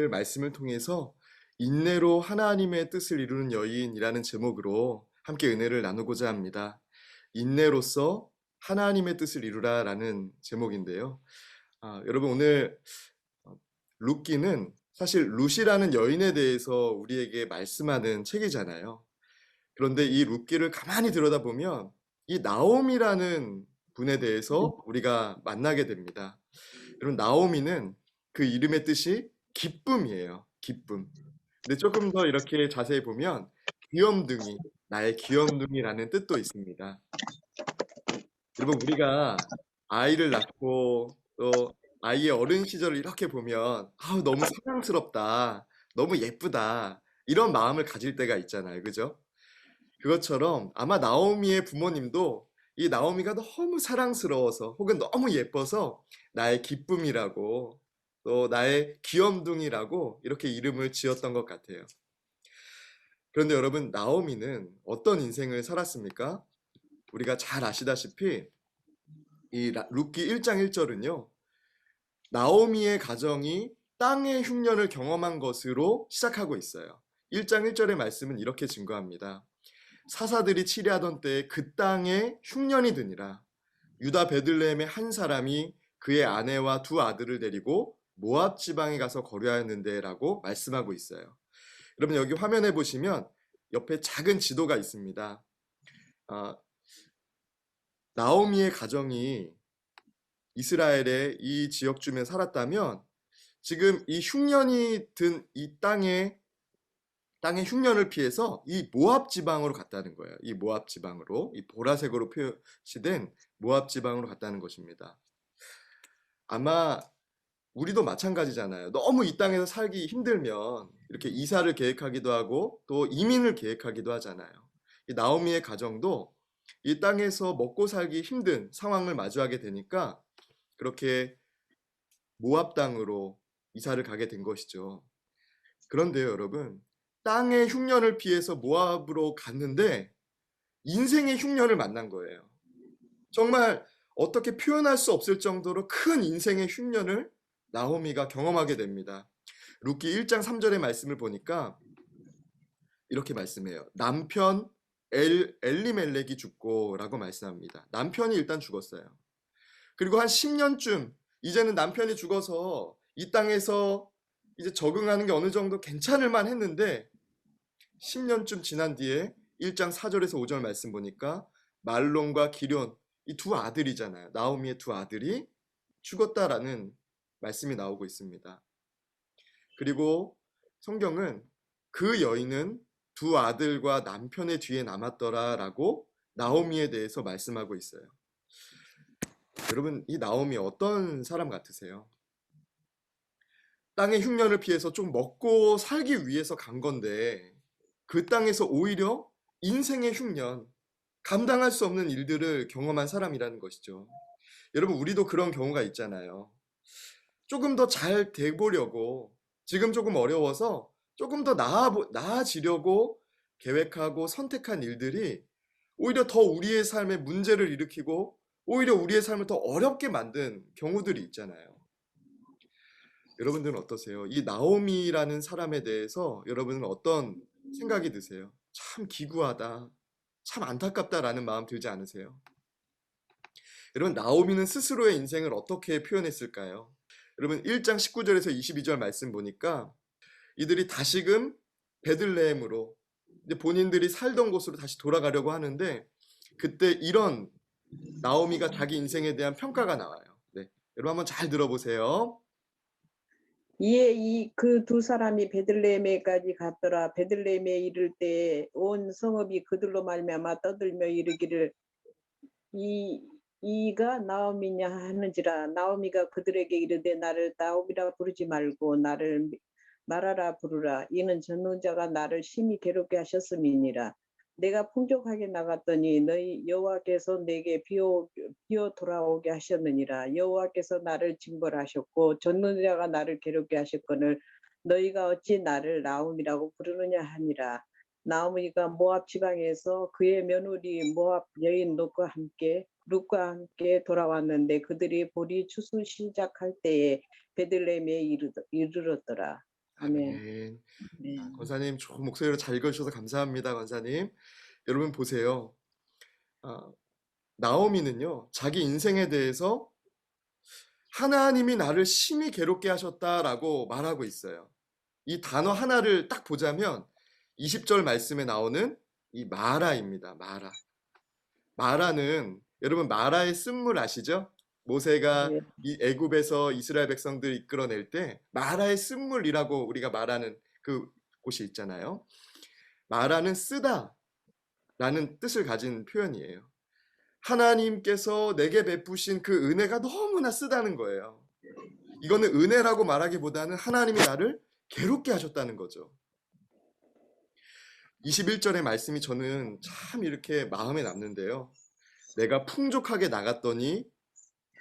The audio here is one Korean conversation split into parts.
오늘 말씀을 통해서 인내로 하나님의 뜻을 이루는 여인이라는 제목으로 함께 은혜를 나누고자 합니다. 인내로서 하나님의 뜻을 이루라라는 제목인데요. 여러분 오늘 룻기는 사실 룻이라는 여인에 대해서 우리에게 말씀하는 책이잖아요. 그런데 이 룻기를 가만히 들여다보면 이 나옴이라는 분에 대해서 우리가 만나게 됩니다. 여러분 나오미는 그 이름의 뜻이 기쁨이에요. 기쁨. 근데 조금 더 이렇게 자세히 보면 귀염둥이, 나의 귀염둥이라는 뜻도 있습니다. 여러분 우리가 아이를 낳고 또 아이의 어린 시절을 이렇게 보면 너무 사랑스럽다, 너무 예쁘다 이런 마음을 가질 때가 있잖아요. 그죠? 그것처럼 아마 나오미의 부모님도 이 나오미가 너무 사랑스러워서 혹은 너무 예뻐서 나의 기쁨이라고 또 나의 귀염둥이라고 이렇게 이름을 지었던 것 같아요. 그런데 여러분 나오미는 어떤 인생을 살았습니까? 우리가 잘 아시다시피 이 룻기 1장 1절은요. 나오미의 가정이 땅의 흉년을 경험한 것으로 시작하고 있어요. 1장 1절의 말씀은 이렇게 증거합니다. 사사들이 치리하던 때에 그 땅에 흉년이 드니라. 유다 베들레헴의 한 사람이 그의 아내와 두 아들을 데리고 모압 지방에 가서 거류하였는데라고 말씀하고 있어요. 여러분 여기 화면에 보시면 옆에 작은 지도가 있습니다. 나오미의 가정이 이스라엘의 이 지역쯤에 살았다면 지금 이 흉년이 든 이 땅의 흉년을 피해서 이 모압 지방으로 갔다는 거예요. 이 모압 지방으로, 이 보라색으로 표시된 모압 지방으로 갔다는 것입니다. 아마 우리도 마찬가지잖아요. 너무 이 땅에서 살기 힘들면 이렇게 이사를 계획하기도 하고 또 이민을 계획하기도 하잖아요. 이 나오미의 가정도 이 땅에서 먹고 살기 힘든 상황을 마주하게 되니까 그렇게 모압 땅으로 이사를 가게 된 것이죠. 그런데요, 여러분, 땅의 흉년을 피해서 모압으로 갔는데 인생의 흉년을 만난 거예요. 정말 어떻게 표현할 수 없을 정도로 큰 인생의 흉년을 나오미가 경험하게 됩니다. 룻기 1장 3절의 말씀을 보니까 이렇게 말씀해요. 남편 엘리멜렉이 죽고라고 말씀합니다. 남편이 일단 죽었어요. 그리고 한 10년쯤 이제는 남편이 죽어서 이 땅에서 이제 적응하는 게 어느 정도 괜찮을 만 했는데 10년쯤 지난 뒤에 1장 4절에서 5절 말씀 보니까 말론과 기럨 이 두 아들이잖아요. 나오미의 두 아들이 죽었다라는 말씀이 나오고 있습니다. 그리고 성경은 그 여인은 두 아들과 남편의 뒤에 남았더라라고 나오미에 대해서 말씀하고 있어요. 여러분 이 나오미 어떤 사람 같으세요? 땅의 흉년을 피해서 좀 먹고 살기 위해서 간 건데 그 땅에서 오히려 인생의 흉년, 감당할 수 없는 일들을 경험한 사람이라는 것이죠. 여러분 우리도 그런 경우가 있잖아요. 조금 더 잘 돼보려고 지금 조금 어려워서 조금 더 나아지려고 계획하고 선택한 일들이 오히려 더 우리의 삶에 문제를 일으키고 오히려 우리의 삶을 더 어렵게 만든 경우들이 있잖아요. 여러분들은 어떠세요? 이 나오미라는 사람에 대해서 여러분은 어떤 생각이 드세요? 참 기구하다, 참 안타깝다라는 마음 들지 않으세요? 여러분 나오미는 스스로의 인생을 어떻게 표현했을까요? 여러분 1장 19절에서 22절 말씀 보니까 이들이 다시금 베들레헴으로 이제 본인들이 살던 곳으로 다시 돌아가려고 하는데 그때 이런 나오미가 자기 인생에 대한 평가가 나와요. 네, 여러분 한번 잘 들어보세요. 이에 그 두 사람이 베들레헴에까지 갔더라. 베들레헴에 이를 때 온 성읍이 그들로 말미암아 떠들며 이르기를 이가 나오미냐 하는지라. 나오미가 그들에게 이르되 나를 나오미라 부르지 말고 나를 마라라 부르라. 이는 전능자가 나를 심히 괴롭게 하셨음이니라. 내가 풍족하게 나갔더니 너희 여호와께서 내게 비어 돌아오게 하셨느니라. 여호와께서 나를 징벌하셨고 전능자가 나를 괴롭게 하셨거늘 너희가 어찌 나를 나옴이라고 부르느냐 하니라. 나오미가 모압 지방에서 그의 며느리 모압 여인 룻과 함께 돌아왔는데 그들이 보리 추수 시작할 때에 베들레헴에 이르렀더라. 아멘. 아멘. 네. 권사님 좋은 목소리로 잘 읽어주셔서 감사합니다, 권사님. 여러분 보세요. 아, 나오미는요, 자기 인생에 대해서 하나님이 나를 심히 괴롭게 하셨다라고 말하고 있어요. 이 단어 하나를 딱 보자면 20절 말씀에 나오는 이 마라입니다. 마라. 마라는 여러분 마라의 쓴물 아시죠? 모세가 네. 이 애굽에서 이스라엘 백성들 이끌어낼 때 마라의 쓴물이라고 우리가 말하는 그 곳이 있잖아요. 마라는 쓰다라는 뜻을 가진 표현이에요. 하나님께서 내게 베푸신 그 은혜가 너무나 쓰다는 거예요. 이거는 은혜라고 말하기보다는 하나님이 나를 괴롭게 하셨다는 거죠. 21절의 말씀이 저는 참 이렇게 마음에 남는데요. 내가 풍족하게 나갔더니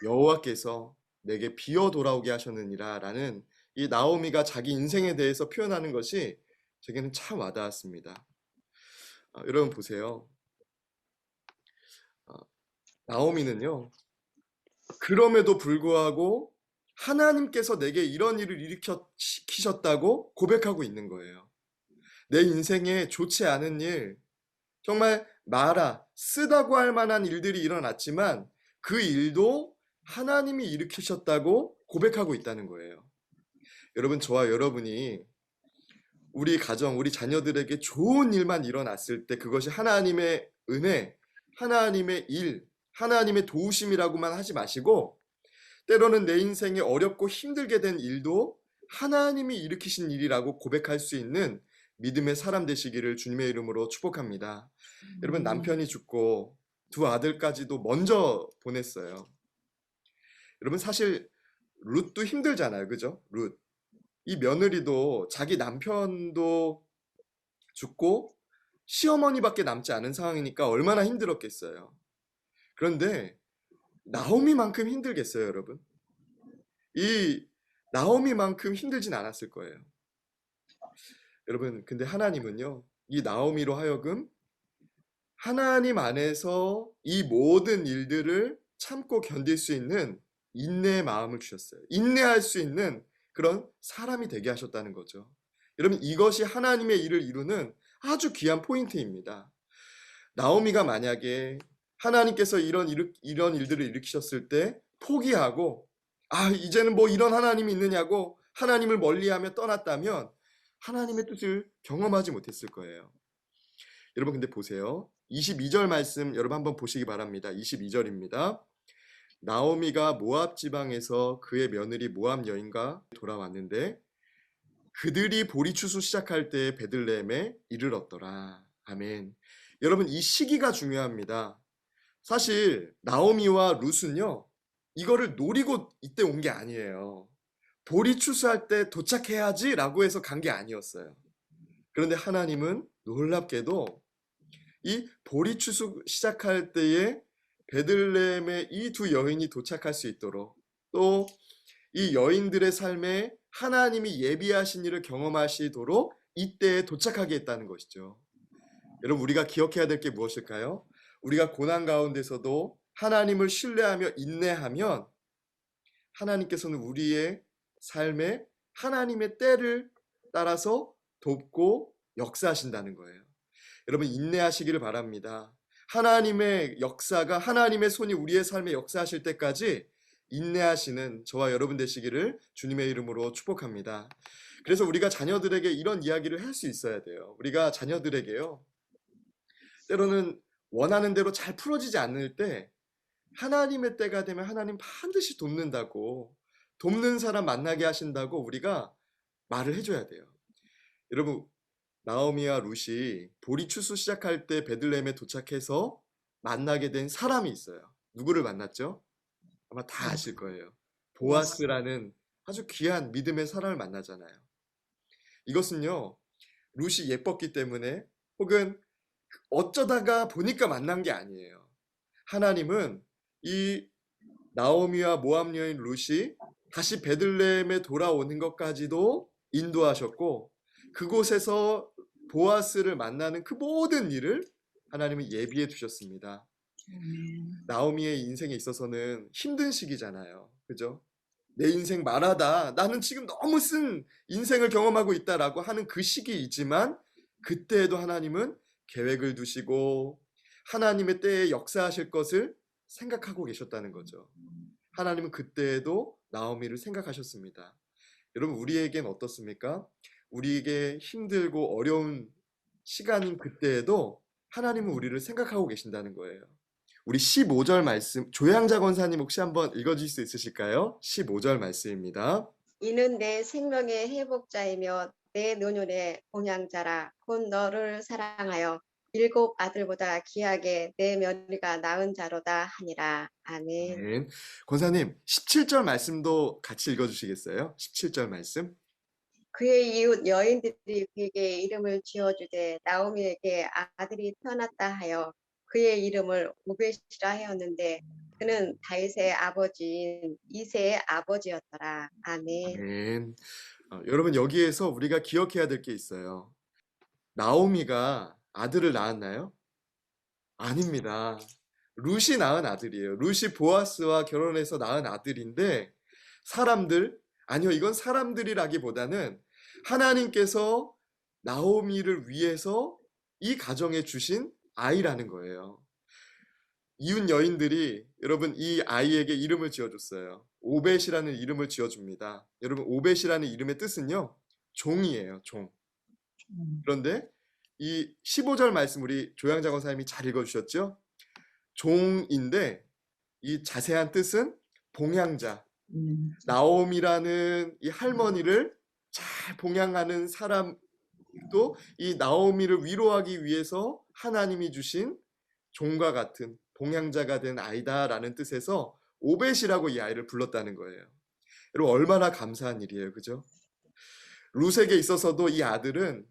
여호와께서 내게 비어 돌아오게 하셨느니라 라는 이 나오미가 자기 인생에 대해서 표현하는 것이 제게는 참 와닿았습니다. 여러분 보세요. 나오미는요. 그럼에도 불구하고 하나님께서 내게 이런 일을 일으키셨다고 고백하고 있는 거예요. 내 인생에 좋지 않은 일, 정말 마라, 쓰다고 할 만한 일들이 일어났지만 그 일도 하나님이 일으키셨다고 고백하고 있다는 거예요. 여러분, 저와 여러분이 우리 가정, 우리 자녀들에게 좋은 일만 일어났을 때 그것이 하나님의 은혜, 하나님의 일, 하나님의 도우심이라고만 하지 마시고 때로는 내 인생에 어렵고 힘들게 된 일도 하나님이 일으키신 일이라고 고백할 수 있는 믿음의 사람 되시기를 주님의 이름으로 축복합니다. 여러분 남편이 죽고 두 아들까지도 먼저 보냈어요. 여러분 사실 룻도 힘들잖아요. 그죠? 룻. 이 며느리도 자기 남편도 죽고 시어머니밖에 남지 않은 상황이니까 얼마나 힘들었겠어요. 그런데 나오미만큼 힘들겠어요, 여러분? 이 나오미만큼 힘들진 않았을 거예요. 여러분, 근데 하나님은요, 이 나오미로 하여금 하나님 안에서 이 모든 일들을 참고 견딜 수 있는 인내의 마음을 주셨어요. 인내할 수 있는 그런 사람이 되게 하셨다는 거죠. 여러분, 이것이 하나님의 일을 이루는 아주 귀한 포인트입니다. 나오미가 만약에 하나님께서 이런 일들을 일으키셨을 때 포기하고 이제는 뭐 이런 하나님이 있느냐고 하나님을 멀리하며 떠났다면 하나님의 뜻을 경험하지 못했을 거예요. 여러분 근데 보세요. 22절 말씀 여러분 한번 보시기 바랍니다. 22절입니다. 나오미가 모압 지방에서 그의 며느리 모압 여인과 돌아왔는데 그들이 보리 추수 시작할 때 베들레헴에 이르렀더라. 아멘. 여러분 이 시기가 중요합니다. 사실 나오미와 룻은요. 이거를 노리고 이때 온 게 아니에요. 보리 추수할 때 도착해야지 라고 해서 간 게 아니었어요. 그런데 하나님은 놀랍게도 이 보리 추수 시작할 때에 베들레헴에 이 두 여인이 도착할 수 있도록 또 이 여인들의 삶에 하나님이 예비하신 일을 경험하시도록 이때에 도착하게 했다는 것이죠. 여러분 우리가 기억해야 될 게 무엇일까요? 우리가 고난 가운데서도 하나님을 신뢰하며 인내하면 하나님께서는 우리의 삶에 하나님의 때를 따라서 돕고 역사하신다는 거예요. 여러분 인내하시기를 바랍니다. 하나님의 역사가 하나님의 손이 우리의 삶에 역사하실 때까지 인내하시는 저와 여러분 되시기를 주님의 이름으로 축복합니다. 그래서 우리가 자녀들에게 이런 이야기를 할 수 있어야 돼요. 우리가 자녀들에게요. 때로는 원하는 대로 잘 풀어지지 않을 때 하나님의 때가 되면 하나님 반드시 돕는다고 돕는 사람 만나게 하신다고 우리가 말을 해줘야 돼요. 여러분 나오미와 룻이 보리 추수 시작할 때 베들레헴에 도착해서 만나게 된 사람이 있어요. 누구를 만났죠? 아마 다 아실 거예요. 보아스라는 아주 귀한 믿음의 사람을 만나잖아요. 이것은요. 룻이 예뻤기 때문에 혹은 어쩌다가 보니까 만난 게 아니에요. 하나님은 이 나오미와 모압 여인 룻이 다시 베들레헴에 돌아오는 것까지도 인도하셨고 그곳에서 보아스를 만나는 그 모든 일을 하나님은 예비해 두셨습니다. 나오미의 인생에 있어서는 힘든 시기잖아요. 그죠? 내 인생 말하다. 나는 지금 너무 쓴 인생을 경험하고 있다라고 하는 그 시기이지만 그때에도 하나님은 계획을 두시고 하나님의 때에 역사하실 것을 생각하고 계셨다는 거죠. 하나님은 그때에도 나오미를 생각하셨습니다. 여러분 우리에겐 어떻습니까? 우리에게 힘들고 어려운 시간인 그때에도 하나님은 우리를 생각하고 계신다는 거예요. 우리 15절 말씀 조양자 권사님 혹시 한번 읽어주실 수 있으실까요? 15절 말씀입니다. 이는 내 생명의 회복자이며 내 노년의 봉양자라. 곧 너를 사랑하여 일곱 아들보다 귀하게 내 며느리가 낳은 자로다 하니라. 아멘. 아멘. 권사님 17절 말씀도 같이 읽어주시겠어요? 17절 말씀. 그의 이웃 여인들이 그에게 이름을 지어주되 나오미에게 아들이 태어났다 하여 그의 이름을 오벳이라 하였는데 그는 다윗의 아버지인 이새의 아버지였더라. 아멘. 아멘. 여러분 여기에서 우리가 기억해야 될 게 있어요. 나오미가 아들을 낳았나요? 아닙니다. 룻이 낳은 아들이에요. 룻이 보아스와 결혼해서 낳은 아들인데 아니요, 이건 사람들이라기보다는 하나님께서 나오미를 위해서 이 가정에 주신 아이라는 거예요. 이웃 여인들이 여러분 이 아이에게 이름을 지어줬어요. 오벳이라는 이름을 지어줍니다. 여러분 오벳이라는 이름의 뜻은요, 종이에요, 종. 그런데 이 15절 말씀 우리 조양자 권사님이 잘 읽어주셨죠? 종인데 이 자세한 뜻은 봉양자. 나오미라는 이 할머니를 잘 봉양하는 사람도 이 나오미를 위로하기 위해서 하나님이 주신 종과 같은 봉양자가 된 아이다라는 뜻에서 오벳이라고 이 아이를 불렀다는 거예요. 여러분 얼마나 감사한 일이에요, 그죠? 룻에게 있어서도 이 아들은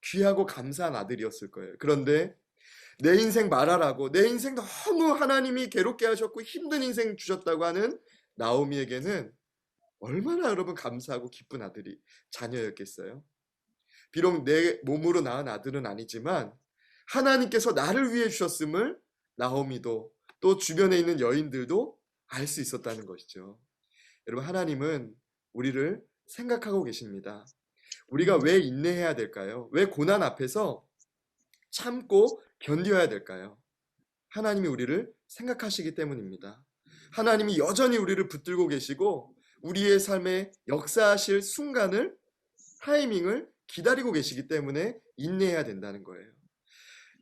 귀하고 감사한 아들이었을 거예요. 그런데 내 인생 말하라고 내 인생 너무 하나님이 괴롭게 하셨고 힘든 인생 주셨다고 하는 나오미에게는 얼마나 여러분 감사하고 기쁜 자녀였겠어요. 비록 내 몸으로 낳은 아들은 아니지만 하나님께서 나를 위해 주셨음을 나오미도 또 주변에 있는 여인들도 알 수 있었다는 것이죠. 여러분 하나님은 우리를 생각하고 계십니다. 우리가 왜 인내해야 될까요? 왜 고난 앞에서 참고 견뎌야 될까요? 하나님이 우리를 생각하시기 때문입니다. 하나님이 여전히 우리를 붙들고 계시고 우리의 삶에 역사하실 순간을, 타이밍을 기다리고 계시기 때문에 인내해야 된다는 거예요.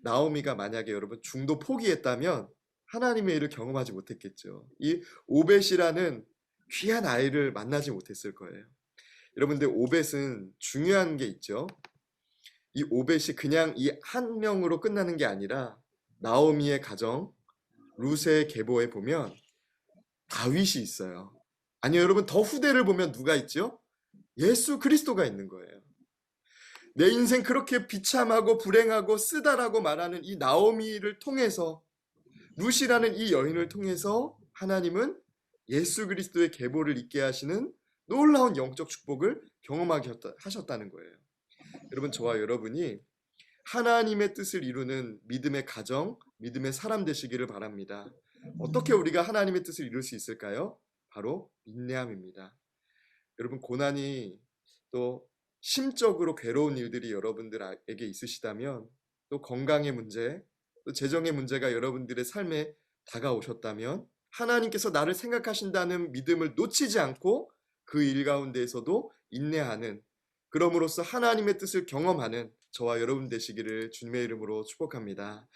나오미가 만약에 여러분 중도 포기했다면 하나님의 일을 경험하지 못했겠죠. 이 오벳이라는 귀한 아이를 만나지 못했을 거예요. 여러분들 오벳은 중요한 게 있죠. 이 오벳이 그냥 이 한 명으로 끝나는 게 아니라 나오미의 가정, 룻의 계보에 보면 다윗이 있어요. 아니요, 여러분 더 후대를 보면 누가 있죠? 예수 그리스도가 있는 거예요. 내 인생 그렇게 비참하고 불행하고 쓰다라고 말하는 이 나오미를 통해서 룻이라는 이 여인을 통해서 하나님은 예수 그리스도의 계보를 있게 하시는 놀라운 영적 축복을 경험하게 하셨다는 거예요. 여러분 저와 여러분이 하나님의 뜻을 이루는 믿음의 가정, 믿음의 사람 되시기를 바랍니다. 어떻게 우리가 하나님의 뜻을 이룰 수 있을까요? 바로 인내함입니다. 여러분 고난이 또 심적으로 괴로운 일들이 여러분들에게 있으시다면 또 건강의 문제, 또 재정의 문제가 여러분들의 삶에 다가오셨다면 하나님께서 나를 생각하신다는 믿음을 놓치지 않고 그 일 가운데에서도 인내하는, 그럼으로써 하나님의 뜻을 경험하는 저와 여러분 되시기를 주님의 이름으로 축복합니다.